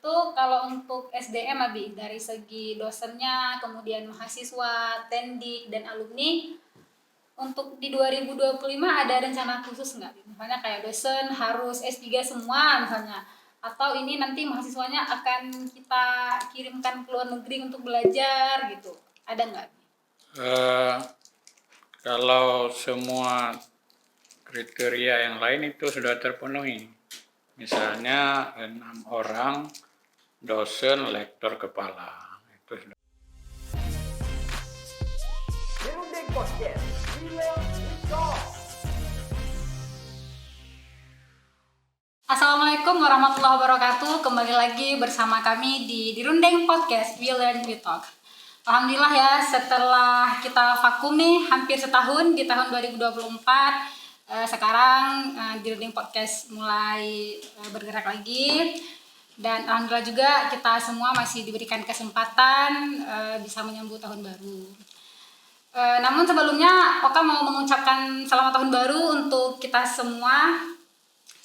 Itu kalau untuk SDM Abi, dari segi dosennya, kemudian mahasiswa, tendik, dan alumni, untuk di 2025 ada rencana khusus nggak? Misalnya kayak dosen harus S3 semua misalnya, atau ini nanti mahasiswanya akan kita kirimkan ke luar negeri untuk belajar gitu, ada nggak? Kalau semua kriteria yang lain itu sudah terpenuhi, misalnya 6 orang dosen, lektor, kepala, itu sudah. Assalamualaikum warahmatullahi wabarakatuh. Kembali lagi bersama kami di Dirundeng Podcast, We Learn, We Talk. Alhamdulillah ya, setelah kita vakum nih hampir setahun di tahun 2024, sekarang Dirundeng Podcast mulai bergerak lagi. Dan alhamdulillah juga kita semua masih diberikan kesempatan bisa menyambut tahun baru. Namun sebelumnya Oka mau mengucapkan selamat tahun baru untuk kita semua.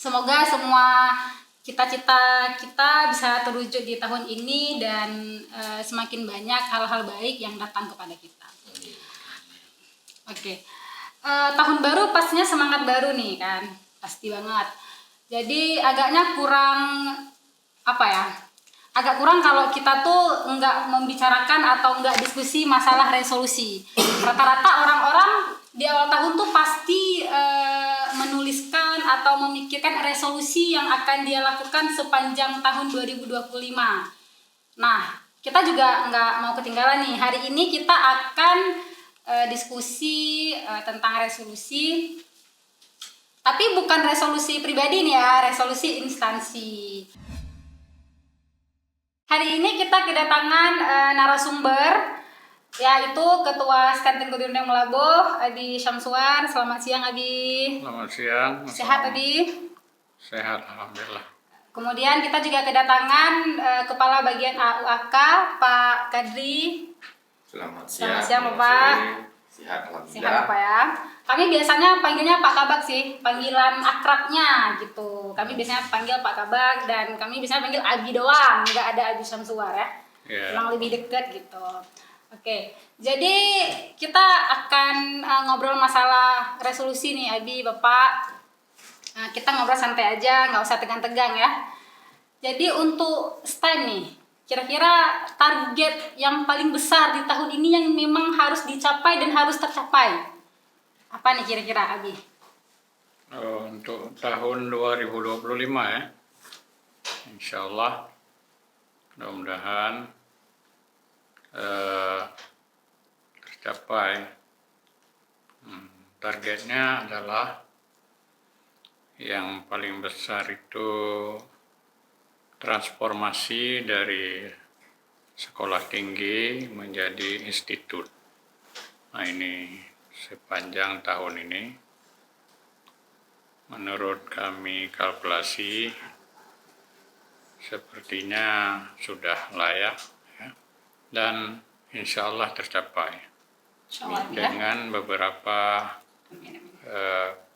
Semoga semua cita-cita kita bisa terwujud di tahun ini dan semakin banyak hal-hal baik yang datang kepada kita. Oke. Tahun baru pastinya semangat baru nih kan, pasti banget. Jadi agaknya kurang agak kurang kalau kita tuh nggak membicarakan atau nggak diskusi masalah resolusi. Rata-rata orang-orang di awal tahun tuh pasti menuliskan atau memikirkan resolusi yang akan dia lakukan sepanjang tahun 2025. Nah, kita juga nggak mau ketinggalan nih. Hari ini kita akan diskusi tentang resolusi, tapi bukan resolusi pribadi nih ya, resolusi instansi. Hari ini kita kedatangan narasumber, yaitu Ketua Skantin Dirundeng Melaboh, Adi Syamsuar. Selamat siang, Adi. Selamat siang. Sehat, Adi? Sehat, alhamdulillah. Kemudian kita juga kedatangan Kepala Bagian AUAK, Pak Kadri. Selamat siang. Selamat siang, Bapak. Sehat, alhamdulillah. Sehat, Bapak ya. Kami biasanya panggilnya Pak Kabak sih, panggilan akrabnya gitu. Kami biasanya panggil Pak Kabak dan kami biasanya panggil Abi doang, nggak ada Adi Syamsuar ya. Memang lebih dekat gitu. Oke, jadi kita akan ngobrol masalah resolusi nih, Abi, Bapak. Nah, kita ngobrol santai aja, nggak usah tegang-tegang ya. Jadi untuk stand nih, kira-kira target yang paling besar di tahun ini yang memang harus dicapai dan harus tercapai, apa nih kira-kira, Abi? Untuk tahun 2025 ya, insya Allah mudah-mudahan tercapai. Targetnya adalah yang paling besar itu transformasi dari sekolah tinggi menjadi institut. Nah, ini sepanjang tahun ini menurut kami kalkulasi sepertinya sudah layak ya, dan insya Allah tercapai dengan beberapa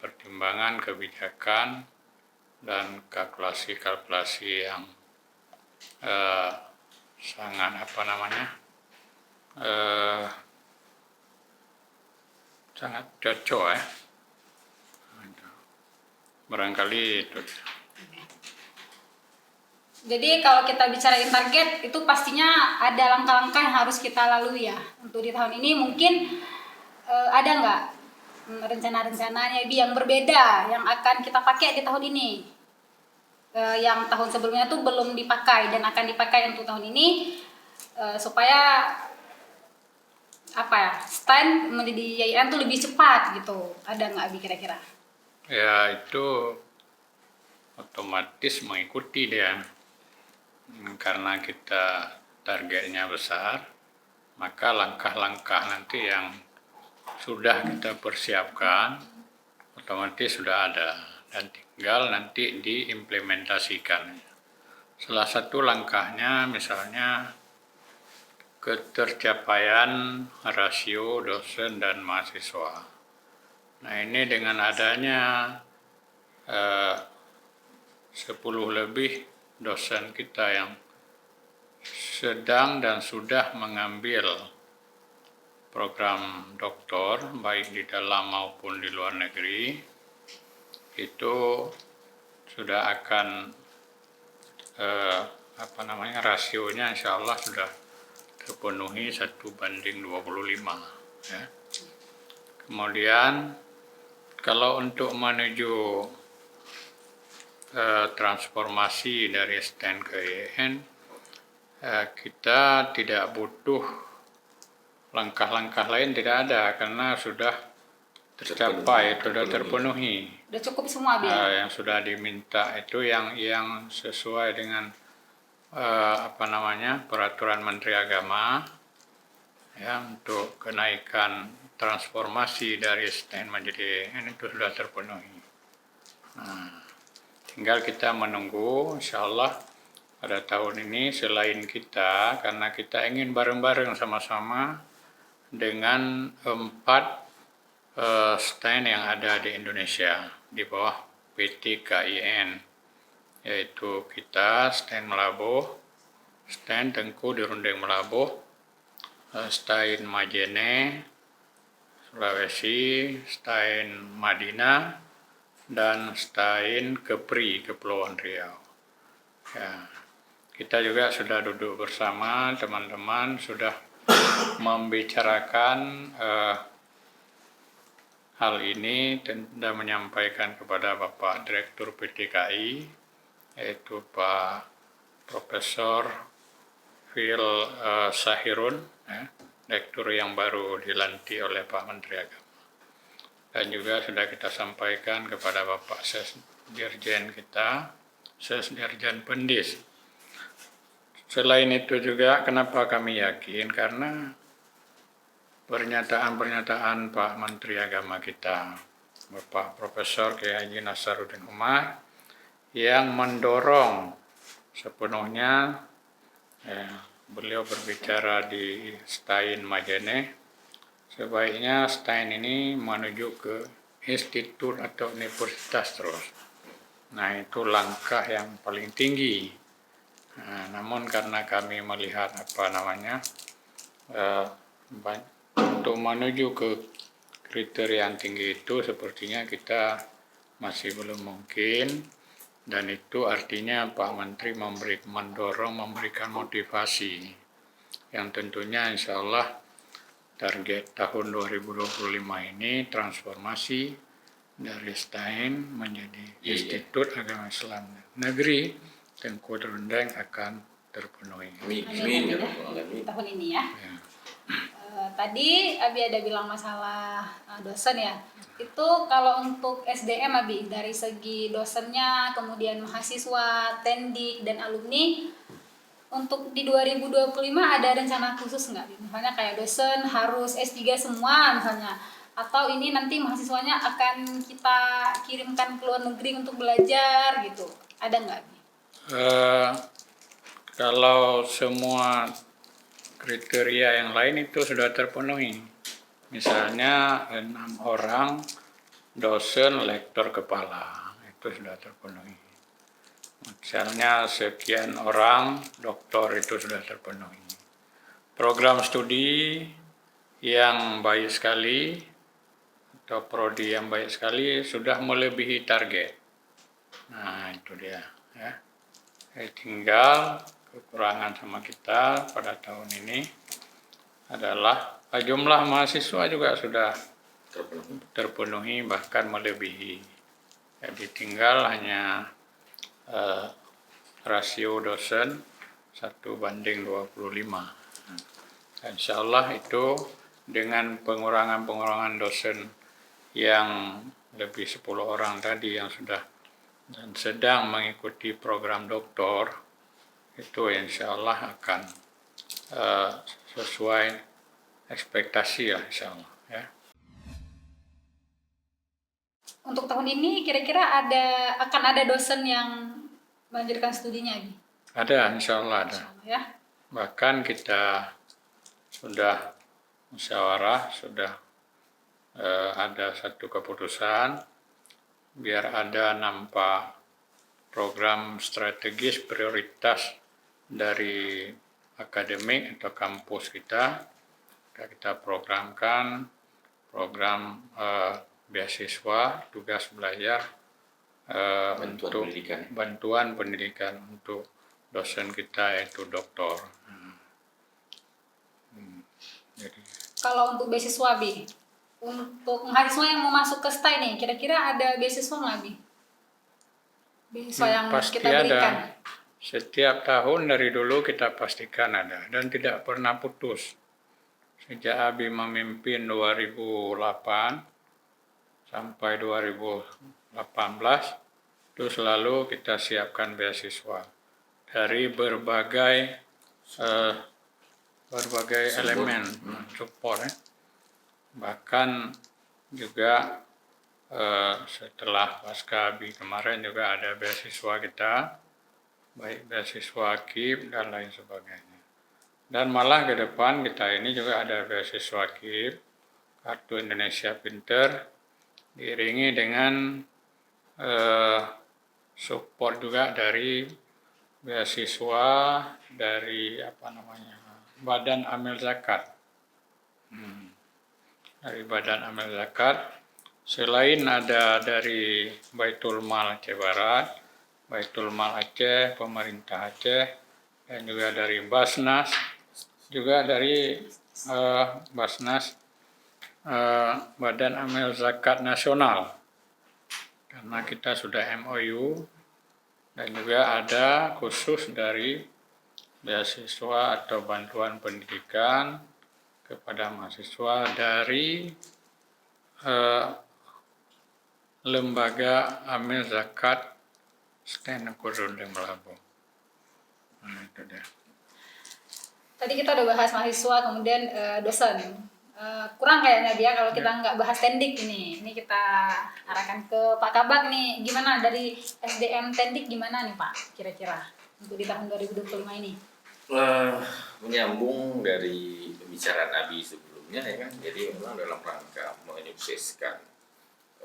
pertimbangan kebijakan dan kalkulasi yang sangat sangat cocok ya. Barangkali itu. Jadi kalau kita bicarain target itu pastinya ada langkah-langkah yang harus kita lalui ya. Untuk di tahun ini mungkin ada nggak rencana-rencananya yang berbeda yang akan kita pakai di tahun ini? Yang tahun sebelumnya tuh belum dipakai dan akan dipakai untuk tahun ini supaya stand menjadi YIN tuh lebih cepat gitu. Ada nggak Abi kira-kira? Ya, itu otomatis mengikuti dia. Karena kita targetnya besar, maka langkah-langkah nanti yang sudah kita persiapkan otomatis sudah ada dan tinggal nanti diimplementasikan. Salah satu langkahnya misalnya ketercapaian rasio dosen dan mahasiswa. Nah, ini dengan adanya 10 lebih dosen kita yang sedang dan sudah mengambil program doktor baik di dalam maupun di luar negeri itu sudah akan rasionya insya Allah sudah terpenuhi 1:25 ya. Kemudian kalau untuk menuju transformasi dari STEN ke IAIN, kita tidak butuh langkah-langkah lain, tidak ada karena sudah tercapai, sudah terpenuhi. Udah cukup semua, Abi, ya? Yang sudah diminta itu yang sesuai dengan peraturan Menteri Agama ya, untuk kenaikan transformasi dari STEN menjadi IAIN itu sudah terpenuhi. Nah, tinggal kita menunggu, insya Allah pada tahun ini selain kita, karena kita ingin bareng-bareng sama-sama dengan 4 STEN yang ada di Indonesia di bawah PT KIN, yaitu kita STEN Melabuh, STEN Tengku di Rundeng Melabuh, STEN Majene Sulawesi, STEN Madinah, dan STEN Kepri Kepulauan Riau. Ya, kita juga sudah duduk bersama teman-teman, sudah membicarakan hal ini dan menyampaikan kepada Bapak Direktur PTKI, yaitu Pak Profesor Phil Sahirun, Direktur yang baru dilantik oleh Pak Menteri Agama. Dan juga sudah kita sampaikan kepada Bapak Sesdirjen kita, Sesdirjen Pendis. Selain itu juga, kenapa kami yakin? Karena pernyataan-pernyataan Pak Menteri Agama kita, Bapak Profesor Kiai Haji Nasaruddin Umar, yang mendorong sepenuhnya, beliau berbicara di STEN Majene, sebaiknya STEN ini menuju ke institut atau universitas terus. Nah, itu langkah yang paling tinggi. Nah, namun karena kami melihat untuk menuju ke kriteria yang tinggi itu sepertinya kita masih belum mungkin, dan itu artinya Pak Menteri memberikan motivasi yang tentunya insya Allah target tahun 2025 ini transformasi dari STEN menjadi Institut Agama Islam Negeri Tengku Rundeng akan terpenuhi. Amin. Tahun ini ya. Tadi Abi ada bilang masalah dosen ya. Itu kalau untuk SDM, Abi, dari segi dosennya, kemudian mahasiswa, tendik, dan alumni, untuk di 2025 ada rencana khusus nggak? Misalnya kayak dosen harus S3 semua misalnya, atau ini nanti mahasiswanya akan kita kirimkan ke luar negeri untuk belajar gitu, ada nggak? Kalau semua kriteria yang lain itu sudah terpenuhi, misalnya 6 orang dosen lektor kepala itu sudah terpenuhi, misalnya sekian orang doktor itu sudah terpenuhi, program studi yang baik sekali atau prodi yang baik sekali sudah melebihi target. Nah, itu dia ya. Tinggal kekurangan sama kita pada tahun ini adalah jumlah mahasiswa juga sudah terpenuhi bahkan melebihi. Jadi tinggal hanya rasio dosen 1:25. Insya Allah itu dengan pengurangan dosen yang lebih 10 orang tadi yang sudah dan sedang mengikuti program doktor, itu insya Allah akan sesuai ekspektasi ya, insya Allah ya. Untuk tahun ini kira-kira akan ada dosen yang melanjutkan studinya, Abi? Ada, insya Allah ada. Insya Allah, ya. Bahkan kita sudah musyawarah, sudah ada satu keputusan biar ada nampak program strategis prioritas dari akademik atau kampus kita programkan program beasiswa tugas belajar untuk bantuan pendidikan untuk dosen kita yaitu doktor. Jadi Kalau untuk beasiswa Bi, untuk mahasiswa yang mau masuk ke STA ini, kira-kira ada beasiswa nggak Bi? Beasiswa yang pasti kita berikan. ada. Setiap tahun dari dulu kita pastikan ada dan tidak pernah putus. Sejak Abi memimpin 2008 sampai 2018 itu selalu kita siapkan beasiswa dari berbagai elemen support. Bahkan juga setelah pasca Abi kemarin juga ada beasiswa kita, baik beasiswa KIP dan lain sebagainya. Dan malah ke depan kita ini juga ada beasiswa KIP, Kartu Indonesia Pinter, diiringi dengan support juga dari beasiswa dari Badan Amil Zakat. Dari Badan Amil Zakat, selain ada dari Baitul Mal Aceh Barat, Baitul Mal Aceh, pemerintah Aceh, dan juga dari Basnas, juga dari Basnas, Badan Amil Zakat Nasional, karena kita sudah MOU, dan juga ada khusus dari beasiswa atau bantuan pendidikan kepada mahasiswa dari Lembaga Amil Zakat Sten Kurundeng Melabung. Nah, itu dia. Tadi kita udah bahas mahasiswa, kemudian dosen. Kurang kayaknya dia kalau kita nggak bahas tendik ini. Ini kita arahkan ke Pak Kabak nih. Gimana dari SDM tendik gimana nih Pak? Kira-kira untuk di tahun 2025 ini? Menyambung dari pembicaraan Abi sebelumnya ya kan. Jadi memang dalam rangka menyukseskan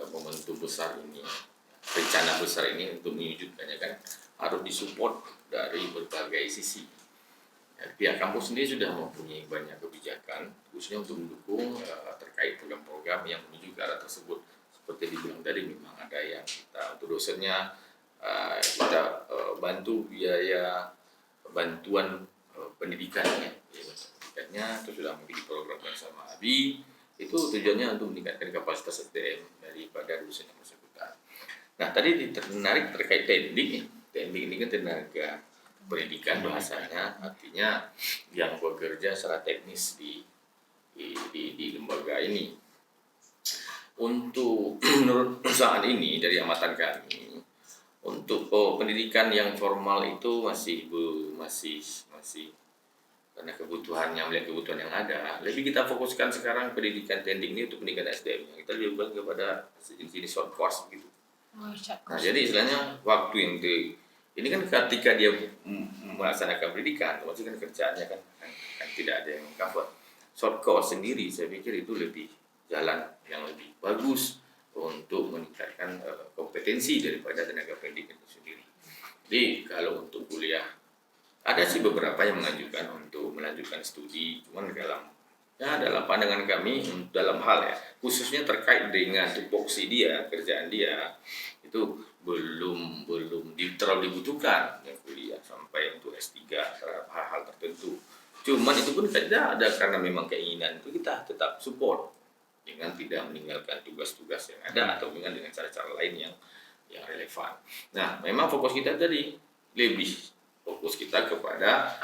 momentum besar ini, rencana besar ini untuk mewujudkannya kan harus disupport dari berbagai sisi. Pihak kampus sendiri sudah mempunyai banyak kebijakan khususnya untuk mendukung terkait program-program yang menuju ke arah tersebut. Seperti dibilang tadi, memang ada yang kita untuk dosennya kita bantu biaya bantuan pendidikannya. Pendidikannya itu sudah menjadi program bersama Abi. Itu tujuannya untuk meningkatkan kapasitas SDM daripada dosen yang bersangkutan. Nah, tadi menarik terkait tendik. Tendik ini kan tenaga pendidikan bahasanya, artinya yang bekerja secara teknis di lembaga ini. Untuk menurut perusahaan ini dari amatan kami, untuk pendidikan yang formal itu masih karena kebutuhannya, melihat kebutuhan yang ada, lebih kita fokuskan sekarang pendidikan tendik ini untuk pendidikan SDM. Kita lebih banyak kepada jenis short course gitu. Nah, jadi istilahnya waktu yang ini kan ketika dia melaksanakan pendidikan, maksudnya kan kerjaannya kan tidak ada yang cover. Short course sendiri saya pikir itu lebih jalan yang lebih bagus untuk meningkatkan kompetensi daripada tenaga pendidik itu sendiri. Jadi kalau untuk kuliah ada sih beberapa yang mengajukan untuk melanjutkan studi, cuman dalam pandangan kami dalam hal ya khususnya terkait dengan tupoksi dia, kerjaan dia itu belum terlalu dibutuhkan yang kuliah sampai untuk S3 terhadap hal-hal tertentu. Cuman itu pun tidak ada karena memang keinginan itu kita tetap support dengan tidak meninggalkan tugas-tugas yang ada atau dengan cara-cara lain yang relevan. Nah, memang fokus kita tadi lebih fokus kita kepada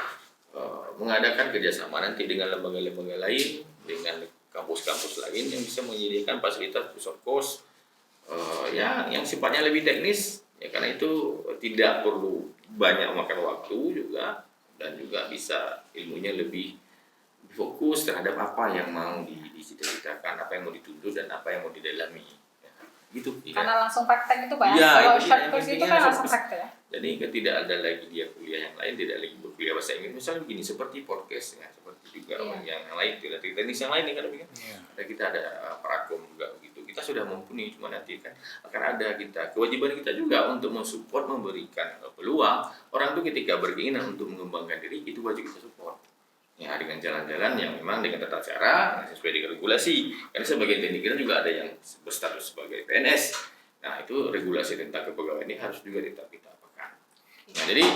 mengadakan kerjasama nanti dengan lembaga-lembaga lain, dengan kampus-kampus lain yang bisa menyediakan fasilitas short course yang sifatnya lebih teknis, ya karena itu tidak perlu banyak makan waktu juga dan juga bisa ilmunya lebih fokus terhadap apa yang mau dicita-citakan, apa yang mau dituntut dan apa yang mau didalami. Gitu. Karena langsung praktek itu Pak ya? Ya, kalau itu short course itu kan langsung praktek ya? Jadi tidak ada lagi dia kuliah yang lain, tidak lagi berkuliah bahasa Inggris. Misalnya begini, seperti podcast ya, seperti juga yang lain, tidak teknis yang lain kan. Ada kita ada prakom juga begitu. Kita kita sudah mumpuni, cuma nanti kan akan ada kewajiban kita juga untuk mensupport, memberikan peluang orang itu ketika berkeinginan untuk mengembangkan diri, itu wajib kita support. Ya, dengan jalan-jalan yang memang dengan tata cara sesuai dengan regulasi. Karena sebagian teknik kita juga ada yang berstatus sebagai PNS. Nah, itu regulasi tentang kepegawaian ini harus juga tetap kita apakan. Nah, jadi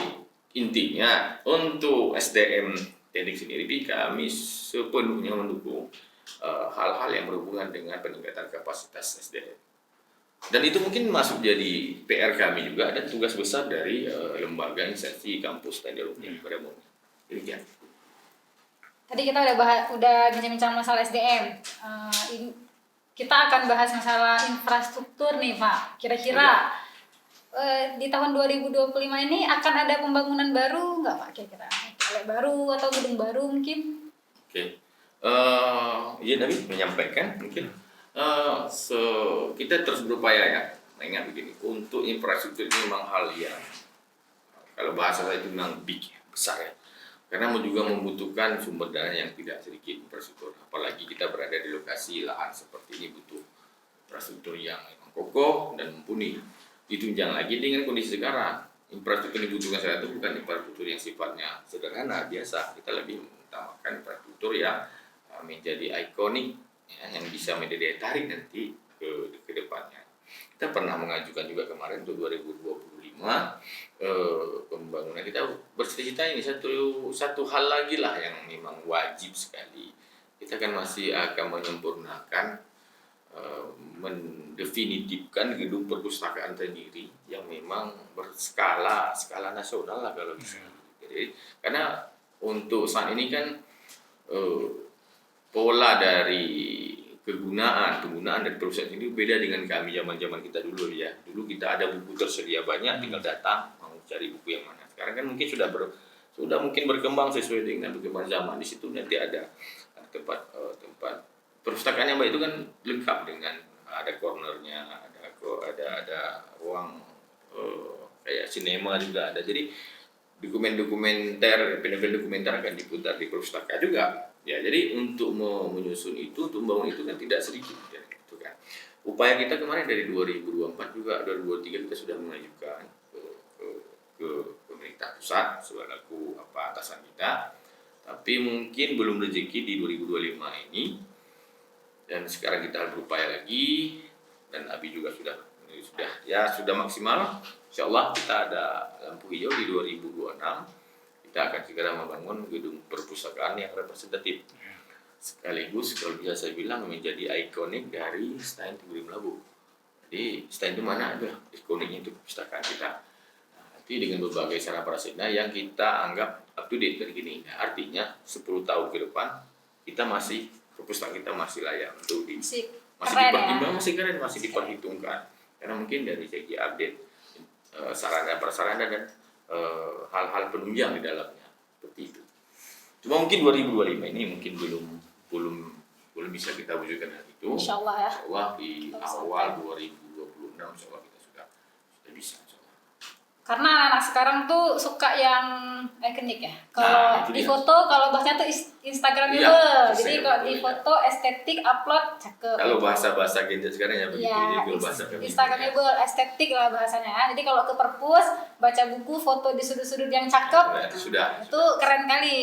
intinya untuk SDM teknik sendiri kami sepenuhnya mendukung hal-hal yang berhubungan dengan peningkatan kapasitas SDM. Dan itu mungkin masuk jadi PR kami juga dan tugas besar dari lembaga instansi kampus teknologi pada umumnya. Demikian. Tadi kita udah bincang-bincang masalah SDM. Kita akan bahas masalah infrastruktur nih Pak. Kira-kira di tahun 2025 ini akan ada pembangunan baru nggak Pak? Kira-kira toilet baru atau gedung baru mungkin? Oke. Ya Nabi menyampaikan mungkin kita terus berupaya ya. Ingat begini, untuk infrastruktur ini memang hal yang kalau bahasa saya itu memang big, besar ya. Karena juga membutuhkan sumber dana yang tidak sedikit infrastruktur. Apalagi kita berada di lokasi lahan seperti ini butuh infrastruktur yang kokoh dan mumpuni. Ditunjang lagi dengan kondisi sekarang. Infrastruktur yang dibutuhkan saat itu bukan infrastruktur yang sifatnya sederhana, biasa. Kita lebih mengutamakan infrastruktur yang menjadi ikonik, ya, yang bisa menjadi daya tarik nanti ke depannya. Kita pernah mengajukan juga kemarin untuk 2025 pembangunan, kita bercita-cita ini satu hal lagi lah yang memang wajib sekali. Kita kan masih akan menyempurnakan, mendefinitifkan gedung perpustakaan sendiri yang memang skala nasional lah kalau bisa. Jadi karena untuk saat ini kan pola dari penggunaan dari perusahaan ini beda dengan kami zaman kita dulu ya. Dulu kita ada buku tersedia banyak, tinggal datang mau cari buku yang mana. Sekarang kan mungkin sudah mungkin berkembang sesuai dengan perkembangan zaman. Di situ nanti ada tempat perpustakaan yang baik itu kan lengkap dengan ada cornernya, ada ruang kayak sinema juga ada. Jadi film-film dokumenter akan diputar di perpustakaan juga. Ya, jadi untuk menyusun itu, untuk membangun itu kan tidak sedikit ya, gitu kan. Upaya kita kemarin dari 2024 juga 2023 kita sudah mengajukan ke pemerintah pusat selaku atasan kita. Tapi mungkin belum rezeki di 2025 ini. Dan sekarang kita berupaya lagi dan Abi juga sudah maksimal. Insyaallah kita ada lampu hijau di 2026. Kita akan segera membangun gedung perpustakaan yang representatif. Sekaligus kalau bisa saya bilang menjadi ikonik dari Stein Tuguri Melabu. Jadi Stein itu mana adalah ikoniknya itu perpustakaan kita. Nah, nanti dengan berbagai sarana prasarana yang kita anggap up to date dari gini. Nah, artinya 10 tahun ke depan perpustakaan kita masih layak untuk dipertimbangkan, masih keren, masih diperhitungkan. Karena mungkin dari segi update sarana prasarana dan hal-hal penunjang di dalamnya seperti itu. Cuma mungkin 2025 ini mungkin belum bisa kita wujudkan hal itu. Insyaallah ya. Insyaallah di awal 2026 insyaallah kita sudah bisa. Karena anak sekarang tuh suka yang ikonik ya. Kalau di foto, kalau bahasanya tuh Instagramable. Iya, jadi kalau di foto estetik, upload cakep. Kalau bahasa Gen Z sekarang ya begitu. Ya, jadi bahasa Instagramable, estetik lah bahasanya. Jadi kalau ke perpus, baca buku, foto di sudut-sudut yang cakep, itu keren kali.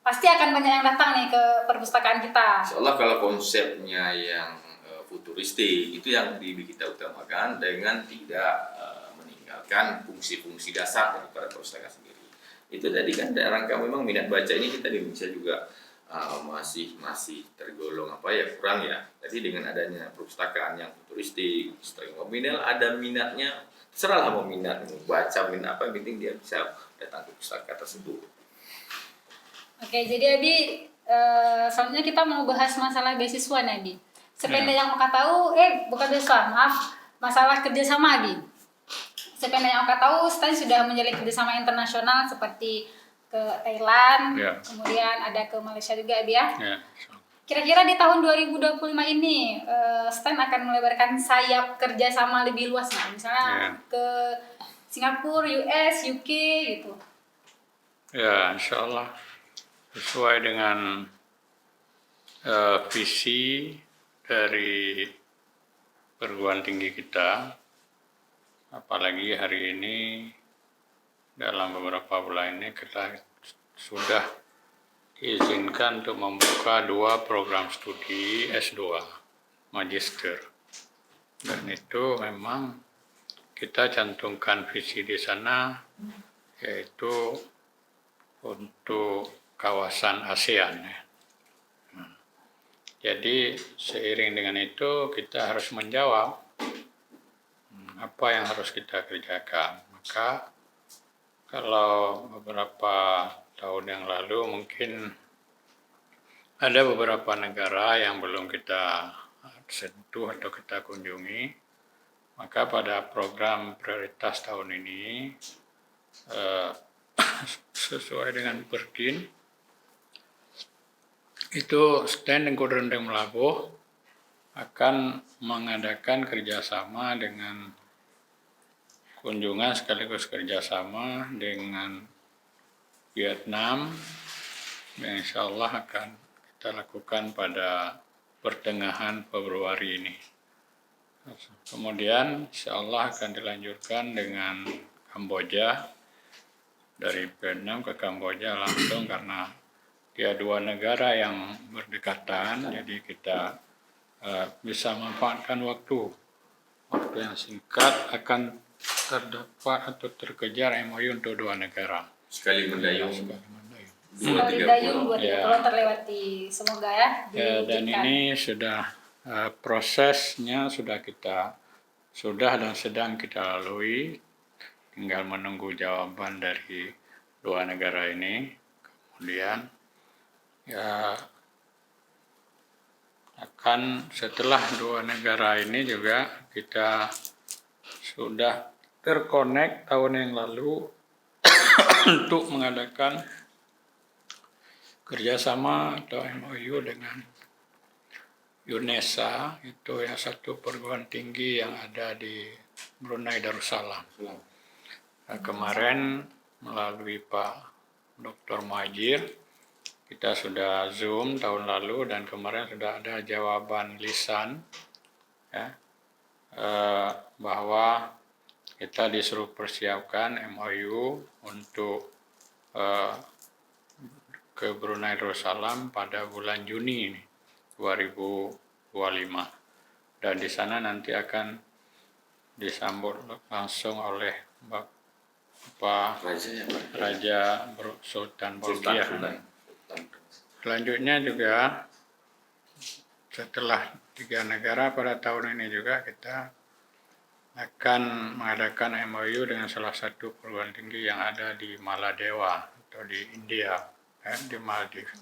Pasti akan banyak yang datang nih ke perpustakaan kita. Insyaallah kalau konsepnya yang futuristik itu yang kita utamakan dengan tidak meninggalkan fungsi-fungsi dasar daripada perpustakaan sendiri. Itu tadi kan rangka memang minat baca ini kita di Indonesia juga masih tergolong kurang ya. Jadi dengan adanya perpustakaan yang futuristik, string nominal, ada minatnya, terserahlah mau minat, mau baca, minat apa, yang penting dia bisa datang ke perpustakaan tersebut. Oke, jadi Abi, selanjutnya kita mau bahas masalah beasiswa nih Abi. Sependek yang Maka tahu, bukan beasiswa, maaf, masalah kerjasama Abi. Sependek yang Maka tahu, Stein sudah menjalin kerjasama internasional seperti ke Thailand, kemudian ada ke Malaysia juga Abi ya. Kira-kira di tahun 2025 ini, Stein akan melebarkan sayap kerjasama lebih luas nggak? Misalnya ke Singapura, US, UK gitu. Ya, insyaallah sesuai dengan visi dari perguruan tinggi kita, apalagi hari ini dalam beberapa bulan ini kita sudah diizinkan untuk membuka 2 program studi S2 Magister, dan itu memang kita cantumkan visi di sana, yaitu untuk kawasan ASEAN. Jadi seiring dengan itu kita harus menjawab apa yang harus kita kerjakan. Maka kalau beberapa tahun yang lalu mungkin ada beberapa negara yang belum kita sentuh atau kita kunjungi, maka pada program prioritas tahun ini sesuai dengan Perkin itu Stand Engku Rendeng Melabuh akan mengadakan kerjasama dengan kunjungan sekaligus kerjasama dengan Vietnam yang insya Allah akan kita lakukan pada pertengahan Februari ini. Kemudian insya Allah akan dilanjutkan dengan Kamboja, dari Vietnam ke Kamboja langsung karena dia 2 negara yang berdekatan, jadi kita bisa manfaatkan waktu yang singkat akan terdapat atau terkejar MOU untuk 2 negara. Sekali mendayung. Sekali dayung 2-3 pulau terlewati, semoga ya. Dan ini sudah prosesnya sudah dan sedang kita lalui, tinggal menunggu jawaban dari 2 negara ini. Kemudian akan setelah 2 negara ini juga kita sudah terkonek tahun yang lalu untuk mengadakan kerjasama atau MOU dengan UNESA, itu yang satu perguruan tinggi yang ada di Brunei Darussalam. Kemarin melalui Pak Dr. Muhajir kita sudah Zoom tahun lalu dan kemarin sudah ada jawaban lisan ya, bahwa kita disuruh persiapkan MOU untuk ke Brunei Darussalam pada bulan Juni 2025, dan di sana nanti akan disambut langsung oleh Bapak Raja Sultan Bolkiah. Selanjutnya juga setelah 3 negara pada tahun ini juga kita akan mengadakan MOU dengan salah satu perguruan tinggi yang ada di Maladewa atau di India, di Maldives.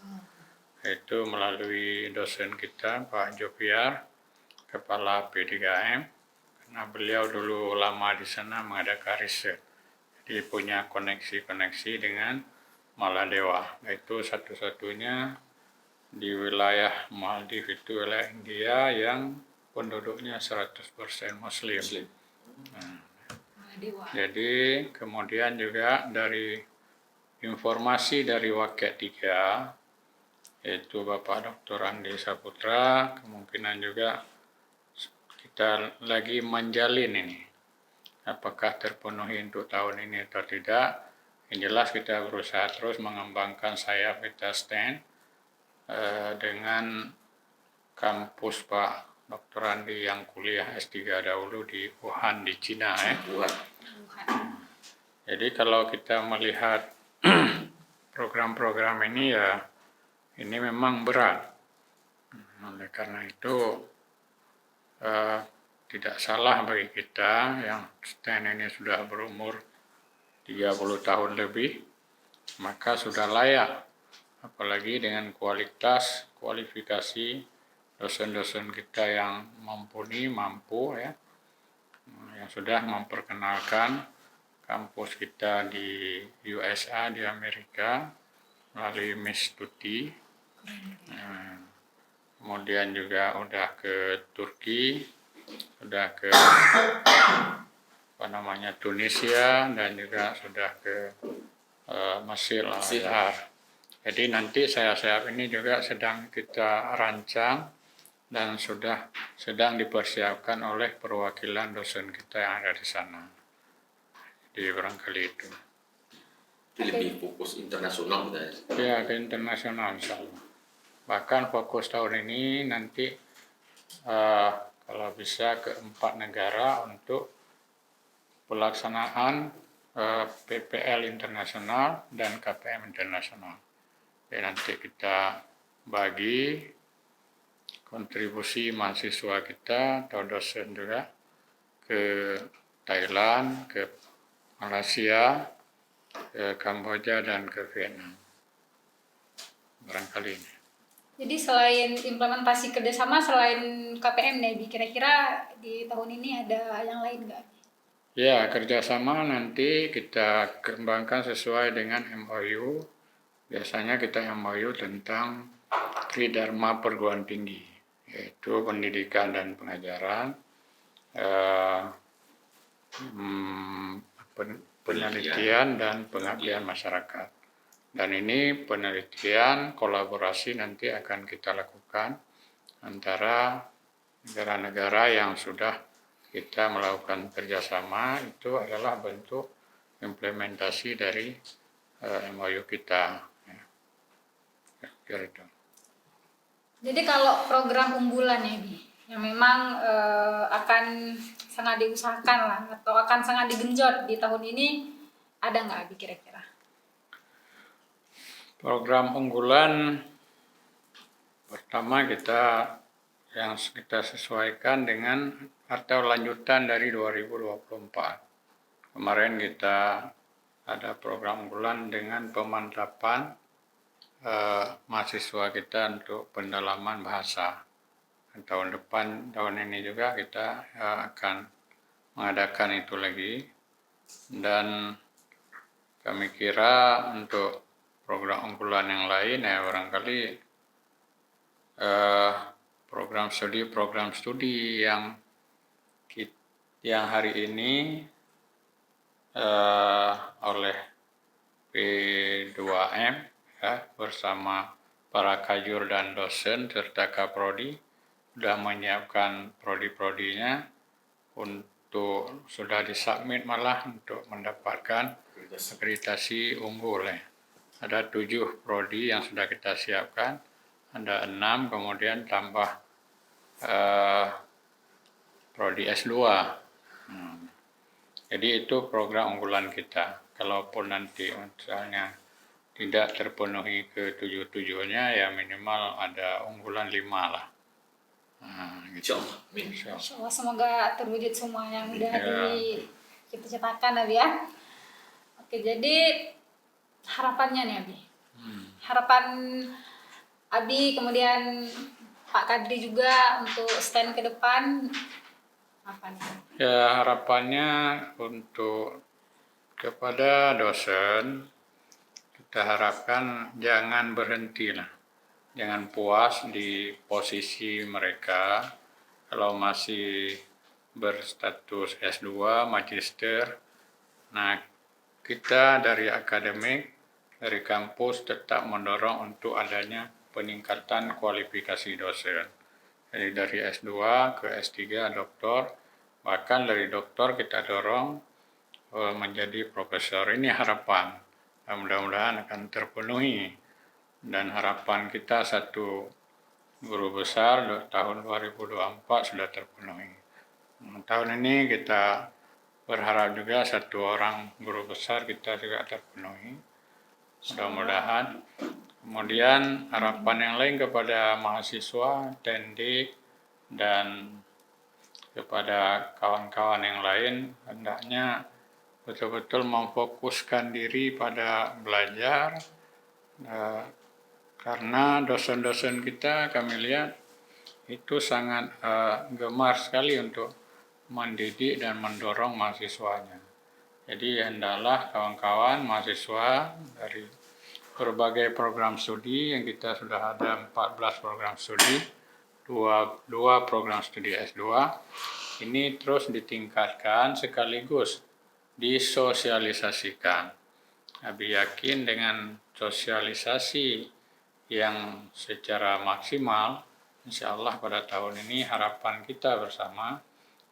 Itu melalui dosen kita Pak Jopiar, Kepala P3M, karena beliau dulu lama di sana mengadakan riset, jadi punya koneksi-koneksi dengan Maladewa. Itu satu-satunya di wilayah Maldives, itu wilayah India yang penduduknya 100% Muslim. Jadi kemudian juga dari informasi dari Wakil 3, yaitu Bapak Dr. Andi Saputra, kemungkinan juga kita lagi menjalin ini, apakah terpenuhi untuk tahun ini atau tidak. Yang jelas kita berusaha terus mengembangkan sayap kita Stand dengan kampus Pak Dr. Andi yang kuliah S3 dahulu di Wuhan di Cina. Jadi kalau kita melihat program-program ini ya, ini memang berat. Oleh karena itu tidak salah bagi kita yang Stand ini sudah berumur 30 tahun lebih, maka sudah layak, apalagi dengan kualifikasi dosen-dosen kita yang mampu ya, yang sudah memperkenalkan kampus kita di USA, di Amerika, melalui Miss Tuti. Kemudian juga udah ke Turki, udah ke Tunisia, dan juga sudah ke Mesir. Jadi nanti sayap ini juga sedang kita rancang dan sudah sedang dipersiapkan oleh perwakilan dosen kita yang ada di sana. Di barangkali itu. Lebih fokus internasional kita ya. Ya, ke internasional insya Allah. Bahkan fokus tahun ini nanti kalau bisa ke 4 negara untuk pelaksanaan PPL internasional dan KPM internasional. Jadi nanti kita bagi kontribusi mahasiswa kita atau dosen juga ke Thailand, ke Malaysia, ke Kamboja, dan ke Vietnam. Barangkali ini. Jadi selain implementasi kerjasama, selain KPM nih, kira-kira di tahun ini ada yang lain nggak? Ya, kerjasama nanti kita kembangkan sesuai dengan MOU. Biasanya kita MOU tentang Tridharma perguruan tinggi, yaitu pendidikan dan pengajaran, penelitian dan pengabdian masyarakat. Dan ini penelitian kolaborasi nanti akan kita lakukan antara negara-negara yang sudah kita melakukan kerjasama. Itu adalah bentuk implementasi dari MOU kita. Gitu. Jadi kalau program unggulan ya, Bi, yang memang akan sangat diusahakan lah, atau akan sangat digenjot di tahun ini, ada nggak, Bi, kira-kira? Program unggulan pertama yang kita sesuaikan dengan atau lanjutan dari 2024. Kemarin kita ada program unggulan dengan pemantapan mahasiswa kita untuk pendalaman bahasa. Tahun depan, tahun ini juga kita akan mengadakan itu lagi. Dan kami kira untuk program unggulan yang lain ya barangkali program studi yang hari ini oleh P2M ya, bersama para kajur dan dosen serta Kaprodi sudah menyiapkan prodi-prodinya untuk sudah disubmit malah untuk mendapatkan akreditasi unggul ya. Ada 7 prodi yang sudah kita siapkan, ada 6, kemudian tambah prodi S2. Jadi itu program unggulan kita. Kalaupun nanti misalnya tidak terpenuhi ke 7-7-nya, ya minimal ada unggulan 5 lah. Gitu. Insya Allah, semoga terwujud semua yang udah kita cetakan Abi ya. Oke, jadi harapannya nih Abi. Harapan Abi kemudian Pak Kadri juga untuk stand ke depan apa nih? Ya, harapannya untuk kepada dosen kita harapkan jangan berhenti lah. Jangan puas di posisi mereka. Kalau masih berstatus S2, magister, nah kita dari akademik, dari kampus tetap mendorong untuk adanya peningkatan kualifikasi dosen. Jadi dari S2 ke S3 doktor, bahkan dari doktor kita dorong menjadi profesor. Ini harapan, mudah-mudahan akan terpenuhi. Dan harapan kita satu guru besar tahun 2024 sudah terpenuhi. Tahun ini kita berharap juga 1 orang guru besar kita juga terpenuhi. Mudah-mudahan. Kemudian harapan yang lain kepada mahasiswa, tendik, dan kepada kawan-kawan yang lain, hendaknya betul-betul memfokuskan diri pada belajar, karena dosen-dosen kita kami lihat itu sangat gemar sekali untuk mendidik dan mendorong mahasiswanya. Jadi hendaklah kawan-kawan mahasiswa dari berbagai program studi yang kita sudah ada 14 program studi, 2 program studi S2, ini terus ditingkatkan sekaligus disosialisasikan. Abi yakin dengan sosialisasi yang secara maksimal insya Allah pada tahun ini harapan kita bersama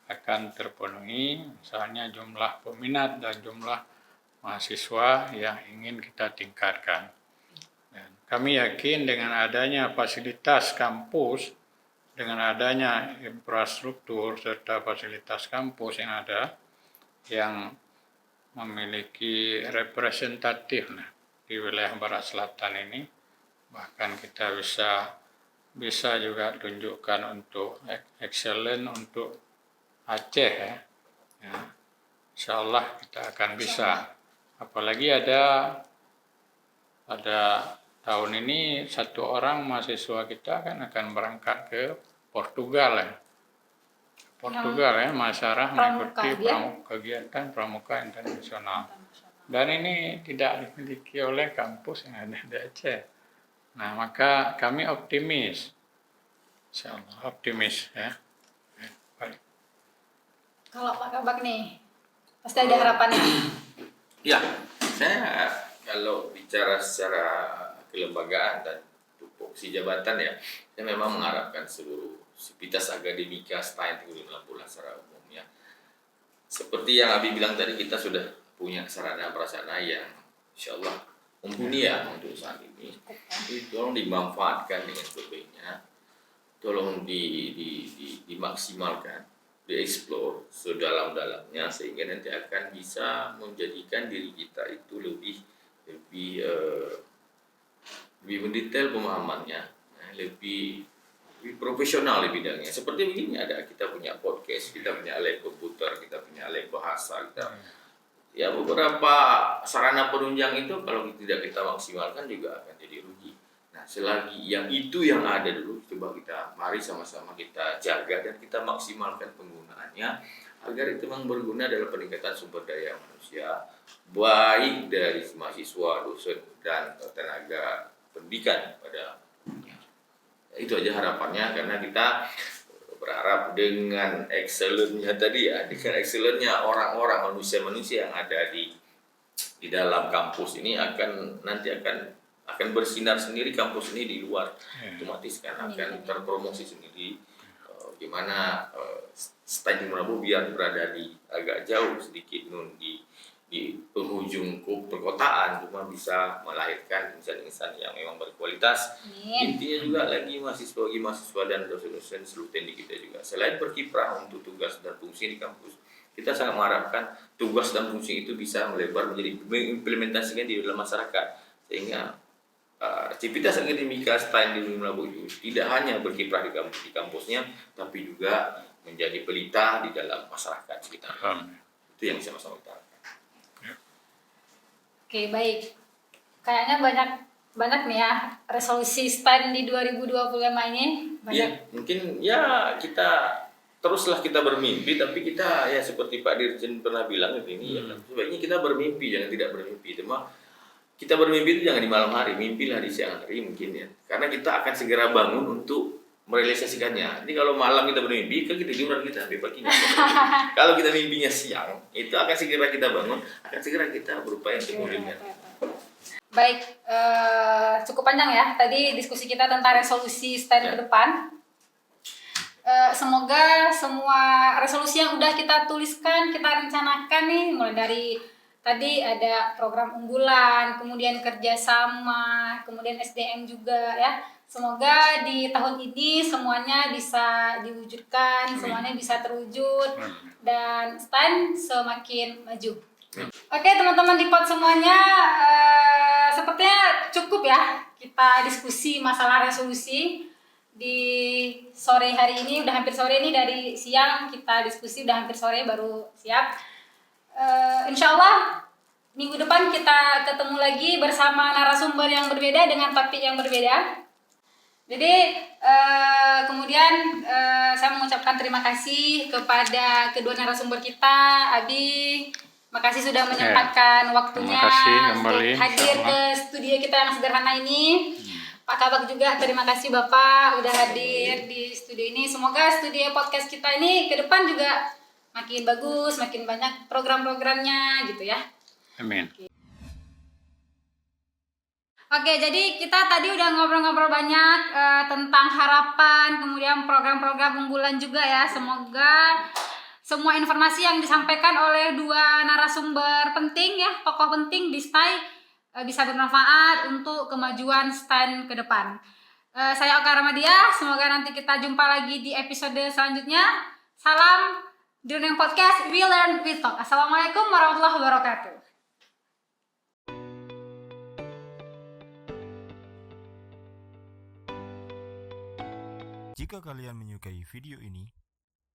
akan terpenuhi, misalnya jumlah peminat dan jumlah mahasiswa yang ingin kita tingkatkan. Dan kami yakin dengan adanya fasilitas kampus, dengan adanya infrastruktur serta fasilitas kampus yang ada, yang memiliki representatif di wilayah Barat Selatan ini, bahkan kita bisa juga tunjukkan untuk excellent untuk Aceh ya. Insya Allah kita akan bisa. Apalagi ada tahun ini satu orang mahasiswa kita kan akan berangkat ke Portugal ya. Portugal ya, Masyarah mengikuti kegiatan Pramuka Internasional. Dan ini tidak dimiliki oleh kampus yang ada di Aceh. Nah, maka kami optimis. Insya Allah optimis ya. Baik. Kalau Pak Kabak nih, pasti ada harapannya. Ya, saya kalau bicara secara kelembagaan dan tupoksi jabatan ya, saya memang mengharapkan seluruh sivitas akademika STAN di Lampung secara umum ya. Seperti yang Abi bilang tadi, kita sudah punya sarana prasarana yang insya Allah mumpuni ya untuk saat ini. Jadi tolong dimanfaatkan dengan sebaiknya, tolong dimaksimalkan, dieksplor sedalam-dalamnya sehingga nanti akan bisa menjadikan diri kita itu lebih mendetail pemahamannya, lebih profesional di bidangnya. Seperti begini, kita punya podcast, kita punya alat komputer, kita punya alat bahasa, ya beberapa sarana penunjang itu kalau tidak kita maksimalkan juga akan jadi rugi. Nah, selagi yang ada dulu, coba mari sama-sama kita jaga dan kita maksimalkan penggunaannya agar itu memang berguna dalam peningkatan sumber daya manusia, baik dari mahasiswa, dosen, dan tenaga pendidikan itu aja harapannya, karena kita berharap dengan excellent-nya tadi ya, dengan excellent-nya orang-orang, manusia-manusia yang ada di dalam kampus ini akan bersinar sendiri kampus ini di luar, otomatis kan akan terpromosi sendiri. Gimana STAN di Merabu biar berada di agak jauh sedikit di penghujung perkotaan, cuma bisa melahirkan insan-insan yang memang berkualitas. Intinya juga bagi mahasiswa dan dosen-dosen seluruh teknik kita juga, selain berkiprah untuk tugas dan fungsi di kampus, kita sangat mengharapkan tugas dan fungsi itu bisa melebar menjadi mengimplementasikan di dalam masyarakat, sehingga aktivitas akademika STAN di Melabu itu tidak hanya berkiprah di kampusnya, tapi juga menjadi pelita di dalam masyarakat sekitar. Itu yang sama-sama kita harapkan. Oke, baik. Kayaknya banyak nih ya resolusi STAN di 2025 ini. Banyak. Ya, mungkin ya teruslah kita bermimpi, tapi kita ya seperti Pak Dirjen pernah bilang ini ya, sebaiknya kita bermimpi, jangan tidak bermimpi. Cuma kita bermimpi itu jangan di malam hari, mimpilah di siang hari mungkin ya. Karena kita akan segera bangun untuk merealisasikannya. Jadi kalau malam kita bermimpi, kan kita tiduran kita sampai pagi. Kalau kita mimpinya siang, itu akan segera kita bangun, akan segera kita berupaya untuk mewujudkan. Baik, cukup panjang ya tadi diskusi kita tentang resolusi STAN ke depan. Semoga semua resolusi yang udah kita tuliskan, kita rencanakan nih, mulai dari tadi ada program unggulan, kemudian kerjasama, kemudian SDM juga ya. Semoga di tahun ini semuanya bisa diwujudkan, semuanya bisa terwujud, dan STAN semakin maju. Oke teman-teman di POT semuanya, sepertinya cukup ya kita diskusi masalah resolusi di sore hari ini. Udah hampir sore nih, dari siang kita diskusi, udah hampir sore baru siap. Insya Allah minggu depan kita ketemu lagi bersama narasumber yang berbeda dengan topik yang berbeda. Jadi kemudian saya mengucapkan terima kasih kepada kedua narasumber kita. Abi, makasih sudah menyempatkan waktunya untuk hadir ke studio kita yang sederhana ini. Pak Kabak juga terima kasih Bapak udah hadir di studio ini. Semoga studio podcast kita ini ke depan juga makin bagus, makin banyak program-programnya gitu ya. Amin. Oke, jadi kita tadi udah ngobrol-ngobrol banyak tentang harapan, kemudian program-program unggulan juga ya. Semoga semua informasi yang disampaikan oleh dua narasumber penting ya, tokoh penting di STAI bisa bermanfaat untuk kemajuan STAN ke depan. Saya Oka Ramadia, semoga nanti kita jumpa lagi di episode selanjutnya. Salam Dirundeng Podcast, we learn, we talk. Assalamualaikum warahmatullahi wabarakatuh. Jika kalian menyukai video ini,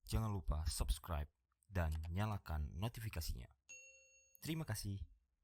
jangan lupa subscribe dan nyalakan notifikasinya. Terima kasih.